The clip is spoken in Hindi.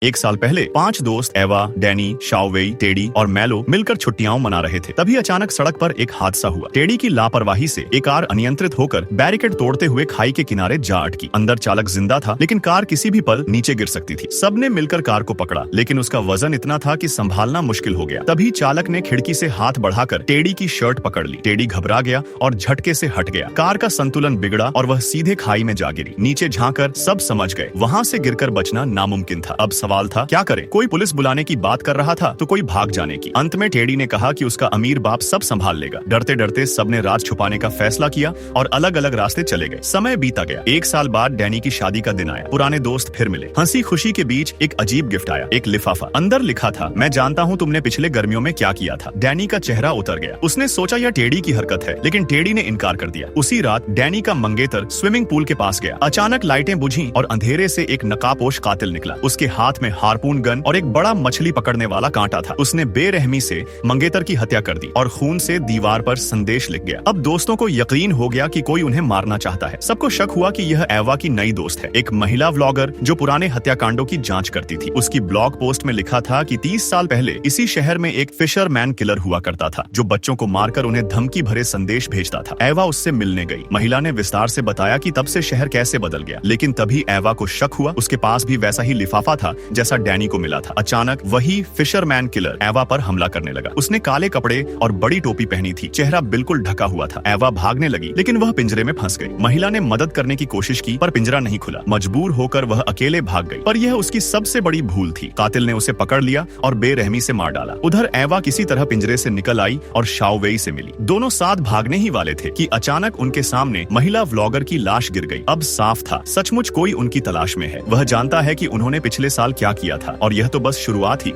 एक साल पहले 5 दोस्त एवा, डैनी, शाओवेई, टेडी और मैलो मिलकर छुट्टियां मना रहे थे। तभी अचानक सड़क पर एक हादसा हुआ। टेडी की लापरवाही से एक कार अनियंत्रित होकर बैरिकेड तोड़ते हुए खाई के किनारे जा अटकी। अंदर चालक जिंदा था, लेकिन कार किसी भी पल नीचे गिर सकती थी। सबने मिलकर कार को पकड़ा, लेकिन उसका वजन इतना था कि संभालना मुश्किल हो गया। तभी चालक ने खिड़की से हाथ बढ़ाकर टेडी की शर्ट पकड़ ली। टेडी घबरा गया और झटके से हट गया। कार का संतुलन बिगड़ा और वह सीधे खाई में जा गिरी। नीचे झांककर सब समझ गए, वहां से गिरकर बचना नामुमकिन था। अब सवाल था, क्या करें? कोई पुलिस बुलाने की बात कर रहा था तो कोई भाग जाने की। अंत में टेडी ने कहा कि उसका अमीर बाप सब संभाल लेगा। डरते डरते सबने राज छुपाने का फैसला किया और अलग अलग रास्ते चले गए। समय बीता गया। एक साल बाद डैनी की शादी का दिन आया। पुराने दोस्त फिर मिले। हंसी खुशी के बीच एक अजीब गिफ्ट आया, एक लिफाफा। अंदर लिखा था, मैं जानता हूँ तुमने पिछले गर्मियों में क्या किया था। डैनी का चेहरा उतर गया। उसने सोचा यह टेडी की हरकत है, लेकिन टेडी ने इनकार कर दिया। उसी रात डैनी का मंगेतर स्विमिंग पूल के पास गया। अचानक लाइटें बुझी और अंधेरे से एक नकाबपोश कातिल निकला। उसके हाथ में हार्पून गन और एक बड़ा मछली पकड़ने वाला कांटा था। उसने बेरहमी से मंगेतर की हत्या कर दी और खून से दीवार पर संदेश लिख गया। अब दोस्तों को यकीन हो गया कि कोई उन्हें मारना चाहता है। सबको शक हुआ कि यह एवा की नई दोस्त है, एक महिला व्लॉगर जो पुराने हत्याकांडों की जांच करती थी। उसकी ब्लॉग पोस्ट में लिखा था कि 30 साल पहले इसी शहर में एक फिशरमैन किलर हुआ करता था, जो बच्चों को मारकर उन्हें धमकी भरे संदेश भेजता था। एवा उससे मिलने गई। महिला ने विस्तार से बताया कि तब से शहर कैसे बदल गया। लेकिन तभी एवा को शक हुआ, उसके पास भी वैसा ही लिफाफा था जैसा डैनी को मिला था। अचानक वही फिशरमैन किलर एवा पर हमला करने लगा। उसने काले कपड़े और बड़ी टोपी पहनी थी, चेहरा बिल्कुल ढका हुआ था। एवा भागने लगी, लेकिन वह पिंजरे में फंस गई। महिला ने मदद करने की कोशिश की, पर पिंजरा नहीं खुला। मजबूर होकर वह अकेले भाग गई, पर यह उसकी सबसे बड़ी भूल थी। कातिल ने उसे पकड़ लिया और बेरहमी से मार डाला। उधर एवा किसी तरह पिंजरे से निकल आई और शाओवेई से मिली। दोनों साथ भागने ही वाले थे कि अचानक उनके सामने महिला व्लॉगर की लाश गिर गई। अब साफ था, सचमुच कोई उनकी तलाश में है। वह जानता है कि उन्होंने पिछले साल क्या किया था, और यह तो बस शुरुआत ही